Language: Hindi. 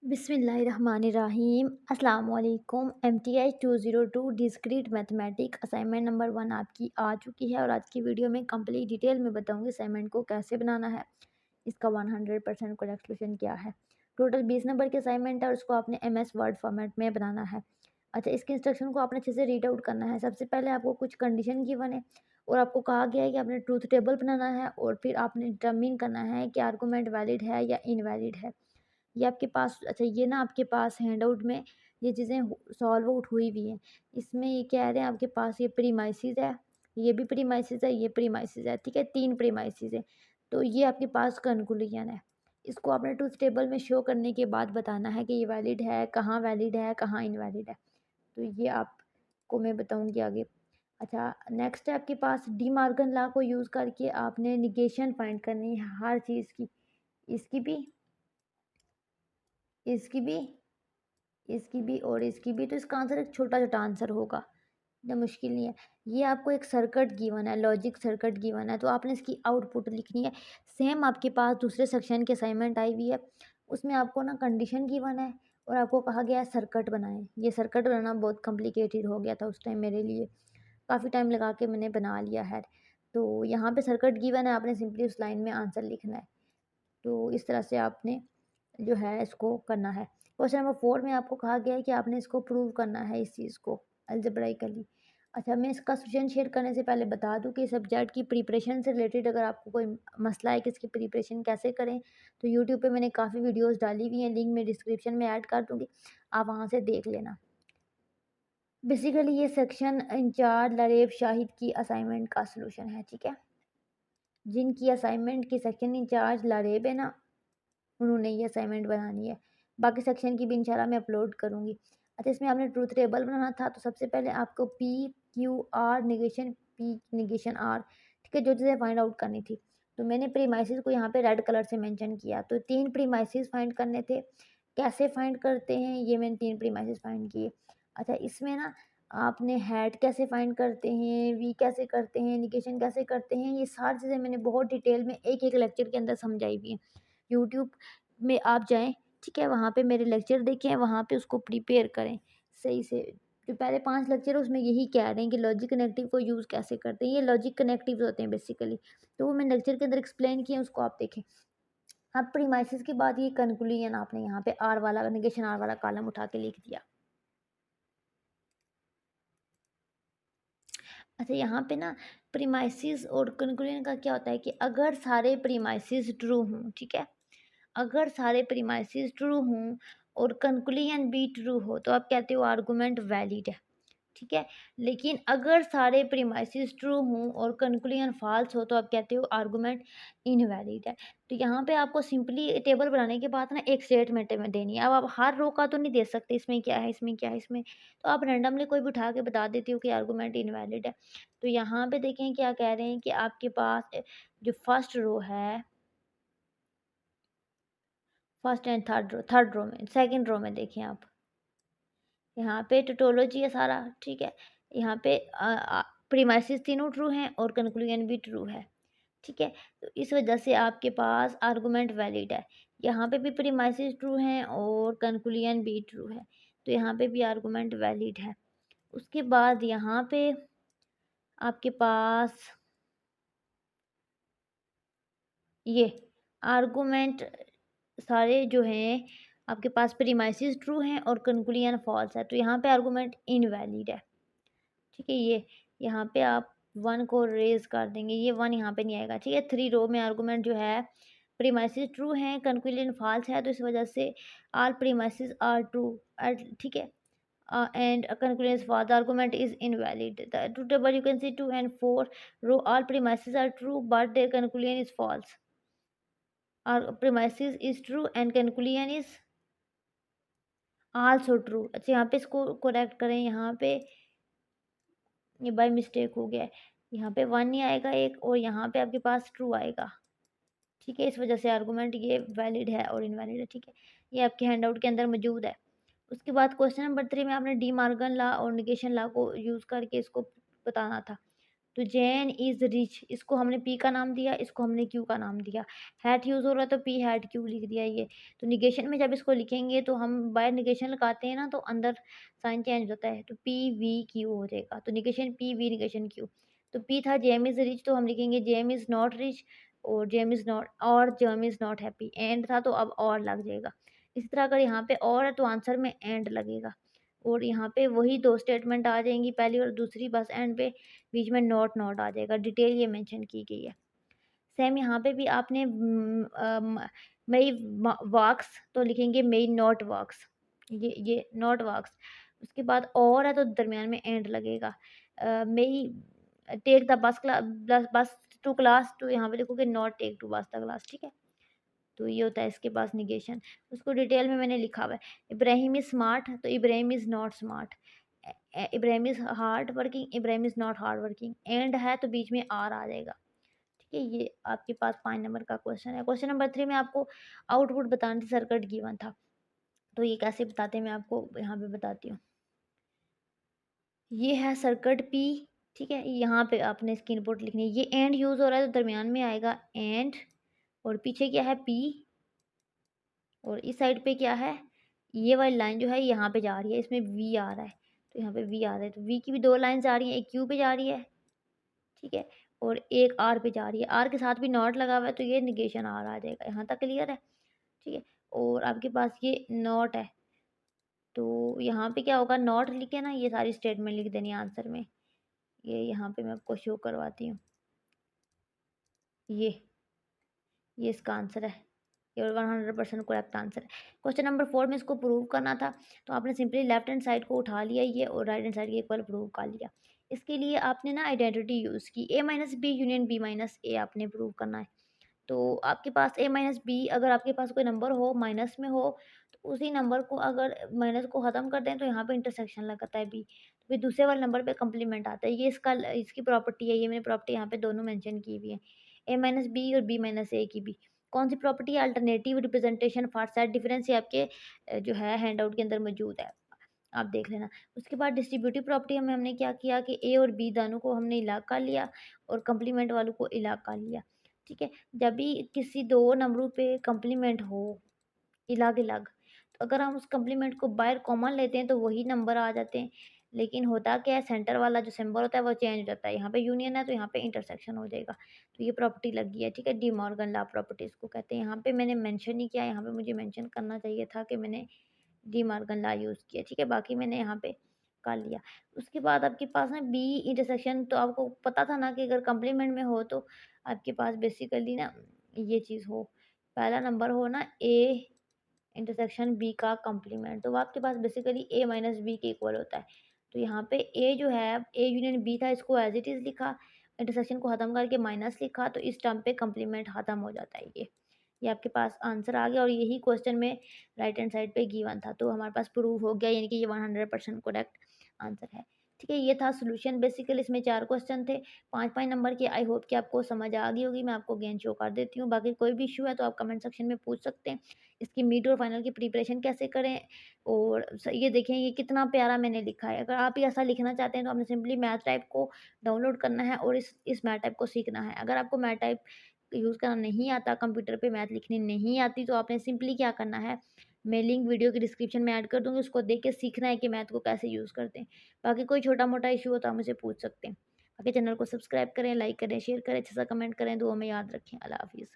बिस्मिल्लाहिर्रहमानिर्रहीम अस्सलाम वालेकुम। MTI 202 discrete mathematic assignment number 1 आपकी आ चुकी है और आज की वीडियो में कंप्लीट डिटेल में बताऊंगी असाइनमेंट को कैसे बनाना है, इसका 100% करेक्ट सोल्यूशन क्या है। टोटल 20 नंबर की असाइनमेंट है और उसको आपने MS वर्ड फॉर्मेट में बनाना है। अच्छा, इसके इंस्ट्रक्शन को आपने अच्छे से रीड आउट करना है। सबसे पहले आपको कुछ कंडीशन गिवन है और आपको कहा गया है कि आपने ट्रूथ टेबल बनाना है और फिर आपने डिटरमिन करना है कि आर्गूमेंट वैलिड है या इनवैलिड है। ये आपके पास, अच्छा ये ना आपके पास हैंडआउट में ये चीज़ें सॉल्व आउट हुई हुई हैं। इसमें ये कह रहे हैं आपके पास ये प्रीमाइसेस है, ये भी प्रीमाइसेस है, ये प्रीमाइसेस है, ठीक है, 3 प्रीमाइसेस है। तो ये आपके पास कंक्लूजन है। इसको आपने ट्रूथ टेबल में शो करने के बाद बताना है कि ये वैलिड है, कहाँ इनवैलिड है। तो ये आपको मैं बताऊँगी आगे। अच्छा, नेक्स्ट है आपके पास डी मॉर्गन लॉ को यूज़ करके आपने नेगेशन फाइंड करनी है हर चीज़ की। इसकी भी, इसकी भी, इसकी भी और इसकी भी। तो इसका आंसर एक छोटा-छोटा आंसर होगा, इतना मुश्किल नहीं है। ये आपको एक सर्किट गिवन है, लॉजिक सर्किट गिवन है, तो आपने इसकी आउटपुट लिखनी है। सेम आपके पास दूसरे सेक्शन की असाइनमेंट आई हुई है, उसमें आपको ना कंडीशन गिवन है और आपको कहा गया है सर्किट बनाएँ। ये सर्किट बनाना बहुत कॉम्प्लिकेटेड हो गया था उस टाइम मेरे लिए, काफ़ी टाइम लगा के मैंने बना लिया है। तो यहाँ पे सर्किट गिवन है, आपने सिंपली उस लाइन में आंसर लिखना है। तो इस तरह से आपने जो है इसको करना है। क्वेश्चन नंबर 4 में आपको कहा गया है कि आपने इसको प्रूव करना है इस चीज़ को अलजेब्राइकली। अच्छा, मैं इसका सॉल्यूशन शेयर करने से पहले बता दूं कि सब्जेक्ट की प्रिपरेशन से रिलेटेड अगर आपको कोई मसला है कि इसकी प्रिपरेशन कैसे करें, तो यूट्यूब पे मैंने काफ़ी वीडियोस डाली हुई हैं, लिंक मैं डिस्क्रिप्शन में ऐड कर दूंगी, आप वहाँ से देख लेना। बेसिकली ये सेक्शन इंचार्ज लरेब शाहिद की असाइनमेंट का सोल्यूशन है, ठीक है। जिनकी असाइनमेंट की सेक्शन इंचार्ज लरेब है ना, उन्होंने ये असाइनमेंट बनानी है। बाकी सेक्शन की भी इंशाल्लाह मैं अपलोड करूँगी। अच्छा, इसमें आपने ट्रूथ टेबल बनाना था, तो सबसे पहले आपको P, Q, R negation P negation R, ठीक है, जो चीज़ें फाइंड आउट करनी थी। तो मैंने प्रीमाइसेस को यहाँ पे रेड कलर से मेंशन किया। तो 3 प्रीमाइसेस फाइंड करने थे। कैसे फाइंड करते हैं, ये मैंने 3 प्रीमाइसेस फाइंड किए। अच्छा, इसमें ना आपने हैट कैसे फाइंड करते हैं, वी कैसे करते हैं, नेगेशन कैसे करते हैं, ये सारी चीज़ें मैंने बहुत डिटेल में एक-एक लेक्चर के अंदर समझाई हुई हैं। यूट्यूब में आप जाएँ, ठीक है, वहाँ पे मेरे लेक्चर देखें, वहाँ पे उसको प्रिपेयर करें सही से। जो पहले 5 लेक्चर है उसमें यही कह रहे हैं कि लॉजिक कनेक्टिव को यूज़ कैसे करते हैं। ये लॉजिक कनेक्टिव्स होते हैं बेसिकली, तो वो मैंने लेक्चर के अंदर एक्सप्लेन किए हैं, उसको आप देखें। अब प्रीमाइसेस के बाद ये कंक्लूजन आपने यहाँ पे आर वाला नेगेशन आर वाला कॉलम उठा के लिख दिया। अच्छा, यहाँ पे ना प्रीमाइसेस और कंक्लूजन का क्या होता है कि अगर सारे प्रीमाइसेस ट्रू हों, ठीक है, अगर सारे प्रीमाइसेस ट्रू हों और कंक्लूजन भी ट्रू हो, तो आप कहते हो आर्गुमेंट वैलिड है, ठीक है। लेकिन अगर सारे प्रीमाइसेस ट्रू हों और कंक्लूजन फॉल्स हो, तो आप कहते हो आर्गुमेंट इनवैलिड है। तो यहाँ पे आपको सिंपली टेबल बनाने के बाद ना एक स्टेटमेंट में देनी है। अब आप हर रो का तो नहीं दे सकते, इसमें क्या है, इसमें क्या है, इसमें, तो आप रैंडमली कोई भी उठा के बता देती हो कि आर्गुमेंट इनवैलिड है। तो यहाँ पे देखें क्या कह रहे हैं कि आपके पास जो फर्स्ट रो है, फर्स्ट एंड थर्ड रो में, सेकंड रो में देखें आप, यहाँ पे टोटोलॉजी है सारा, ठीक है। यहाँ पे प्रीमाइसेस तीनों ट्रू हैं और कंक्लूजन भी ट्रू है, ठीक है। तो इस वजह से आपके पास आर्गुमेंट वैलिड है। यहाँ पे भी प्रीमाइसेस ट्रू हैं और कंक्लूजन भी ट्रू है, तो यहाँ पे भी आर्गुमेंट वैलिड है। उसके बाद यहाँ पे आपके पास ये आर्गुमेंट सारे जो हैं आपके पास प्रीमाइसेस ट्रू हैं और कंक्लूजन फॉल्स है, तो यहाँ पे आर्गुमेंट इनवैलिड है, ठीक है। ये यहाँ पे आप 1 को रेज़ कर देंगे, ये 1 यहाँ पे नहीं आएगा, ठीक है। 3 रो में आर्गुमेंट जो है प्रीमाइसेस ट्रू हैं, कंक्लूजन फॉल्स है, तो इस वजह से ऑल प्रीमाइसेस आर ट्रू, ठीक है। And conclusion is false, the argument is invalid. The truth table you can see 2 and 4 row all premises are true but their conclusion is false. Our premises is true and conclusion is also true. अच्छा, यहाँ पे इसको करेक्ट करें, यहाँ पे ये बाय मिस्टेक हो गया है, यहाँ पे 1 नहीं आएगा एक, और यहाँ पे आपके पास ट्रू आएगा, ठीक है। इस वजह से आर्गुमेंट ये वैलिड है और इनवैलिड है, ठीक है। ये आपके हैंडआउट के अंदर मौजूद है। उसके बाद क्वेश्चन नंबर 3 में आपने डी मॉर्गन लॉ और नेगेशन लॉ को यूज़ करके इसको बताना था। तो जैन इज़ रिच, इसको हमने पी का नाम दिया, इसको हमने क्यू का नाम दिया। हैट यूज़ हो रहा है तो पी हैट क्यू लिख दिया ये। तो नेगेशन में जब इसको लिखेंगे तो हम बाय नेगेशन लगाते हैं ना, तो अंदर साइन चेंज होता है, तो पी वी क्यू हो जाएगा। तो negation P V negation Q. तो पी था जेम इज़ रिच, तो हम लिखेंगे जेम इज़ नॉट रिच, और जेम इज़ नॉट, और Jem is not happy. And था तो अब और लग जाएगा। इसी तरह अगर यहाँ पे और है तो आंसर में एंड लगेगा। और यहाँ पे वही 2 स्टेटमेंट आ जाएँगी, पहली और दूसरी, बस एंड पे बीच में नॉट नॉट आ जाएगा। डिटेल ये मेंशन की गई है। सेम यहाँ पे भी आपने मेई वॉक्स तो लिखेंगे मेई नॉट वॉक्स, ये नॉट वॉक्स। उसके बाद और है तो दरमियान में एंड लगेगा। May take the bus to class, तो यहाँ पे लिखोगे not take to bus the class, ठीक है। तो ये होता है इसके पास निगेशन। उसको डिटेल में मैंने लिखा हुआ है। इब्राहिम इज़ स्मार्ट, तो Ibrahim is not smart. Ibrahim is hard working, Ibrahim is not hard working. And है तो बीच में आर आ जाएगा। ठीक है, ये आपके पास 5 नंबर का क्वेश्चन है। क्वेश्चन नंबर 3 में आपको आउटपुट बताना था, सर्किट गिवन था। तो ये कैसे बताते हैं मैं आपको यहाँ पे बताती हूँ। ये है सर्किट पी, ठीक है, यहाँ पे आपने इसकी इनपुट लिखनी है। ये एंड यूज़ हो रहा है तो दरमियान में आएगा एंड, और पीछे क्या है पी, और इस साइड पे क्या है, ये वाली लाइन जो है यहाँ पे जा रही है, इसमें वी आ रहा है, तो यहाँ पे वी आ रहा है। तो वी की भी 2 लाइन्स आ रही हैं, एक क्यू पे जा रही है, ठीक है, और एक आर पे जा रही है। आर के साथ भी नॉट लगा हुआ है, तो ये नेगेशन आर आ जाएगा। यहाँ तक क्लियर है? ठीक है, और आपके पास ये नॉट है, तो यहाँ पे क्या होगा, नॉट लिखे ना, ये सारी स्टेटमेंट लिख देनी है आंसर में। ये यहाँ पे मैं आपको शो करवाती हूँ। ये इसका आंसर है। ये 100% करेक्ट आंसर है। क्वेश्चन नंबर 4 में इसको प्रूव करना था, तो आपने सिंपली लेफ्ट हैंड साइड को उठा लिया ये, और राइट हैंड साइड के इक्वल प्रूव कर लिया। इसके लिए आपने ना आइडेंटिटी यूज़ की, A minus B union B minus A आपने प्रूव करना है। तो आपके पास ए माइनस बी, अगर आपके पास कोई नंबर हो माइनस में हो, तो उसी नंबर को अगर माइनस को ख़त्म कर दें तो यहाँ पे इंटरसेक्शन लगाता है बी, तो फिर दूसरे वाले नंबर पे कंप्लीमेंट आता है। ये इसकी प्रॉपर्टी है, ये मैंने प्रॉपर्टी यहाँ पे दोनों मेंशन की हुई है, ए माइनस बी और बी माइनस ए की भी। कौन सी प्रॉपर्टी है, alternative representation for set difference, ये आपके जो है हैंडआउट के अंदर मौजूद है, आप देख लेना। उसके बाद डिस्ट्रीब्यूटिव प्रॉपर्टी में हमने क्या किया कि ए और बी दोनों को हमने इलाग कर लिया, और कंप्लीमेंट वालों को इलाग कर लिया, ठीक है। जब भी किसी 2 नंबरों पे कंप्लीमेंट हो इलाग-इलाग, तो अगर हम उस कॉम्प्लीमेंट को बाहर कॉमन लेते हैं तो वही नंबर आ जाते हैं। लेकिन होता क्या है, सेंटर वाला जो सिंबल होता है वो चेंज हो जाता है। यहाँ पे यूनियन है तो यहाँ पे इंटरसेक्शन हो जाएगा। तो ये प्रॉपर्टी लगी है, ठीक है, डी मॉर्गन लॉ प्रॉपर्टी इसको कहते हैं। यहाँ पे मैंने मेंशन नहीं किया, यहाँ पे मुझे मेंशन करना चाहिए था कि मैंने डी मॉर्गन लॉ यूज़ किया, ठीक है, बाकी मैंने यहाँ पे कर लिया। उसके बाद आपके पास ना बी इंटरसेक्शन, तो आपको पता था ना कि अगर कॉम्प्लीमेंट में हो तो आपके पास बेसिकली ना ये चीज़ हो, पहला नंबर हो ना ए इंटरसेक्शन बी का कॉम्प्लीमेंट, तो वो आपके पास बेसिकली ए माइनस बी के इक्वल होता है। तो यहाँ पे ए जो है, ए यूनियन बी था, इसको एज इट इज़ लिखा, इंटरसेक्शन को ख़त्म करके माइनस लिखा, तो इस टर्म पे कॉम्प्लीमेंट ख़त्म हो जाता है ये आपके पास आंसर आ गया, और यही क्वेश्चन में राइट हैंड साइड पे गिवन था, तो हमारे पास प्रूव हो गया, यानी कि ये 100% करेक्ट आंसर है। ठीक है, ये था सॉल्यूशन। बेसिकली इसमें 4 क्वेश्चन थे, 5-5 नंबर के। आई होप कि आपको समझ आ गई होगी। मैं आपको अगेन शो कर देती हूँ। बाकी कोई भी इश्यू है तो आप कमेंट सेक्शन में पूछ सकते हैं। इसकी मिड और फाइनल की प्रिपरेशन कैसे करें, और ये देखें ये कितना प्यारा मैंने लिखा है। अगर आप भी ऐसा लिखना चाहते हैं तो आपने सिंपली मैथ टाइप को डाउनलोड करना है और इस मैथ टाइप को सीखना है। अगर आपको मैथ टाइप यूज़ करना नहीं आता, कंप्यूटर पे मैथ लिखनी नहीं आती, तो आपने सिंपली क्या करना है, मैं लिंक वीडियो के डिस्क्रिप्शन में ऐड कर दूँगी, उसको देख के सीखना है कि मैथ को कैसे यूज़ करते हैं। बाकी कोई छोटा-मोटा इश्यू हो तो आप मुझे पूछ सकते हैं। बाकी चैनल को सब्सक्राइब करें, लाइक करें, शेयर करें, अच्छा सा कमेंट करें, दुआ में याद रखें। अल्लाह हाफ़िज़।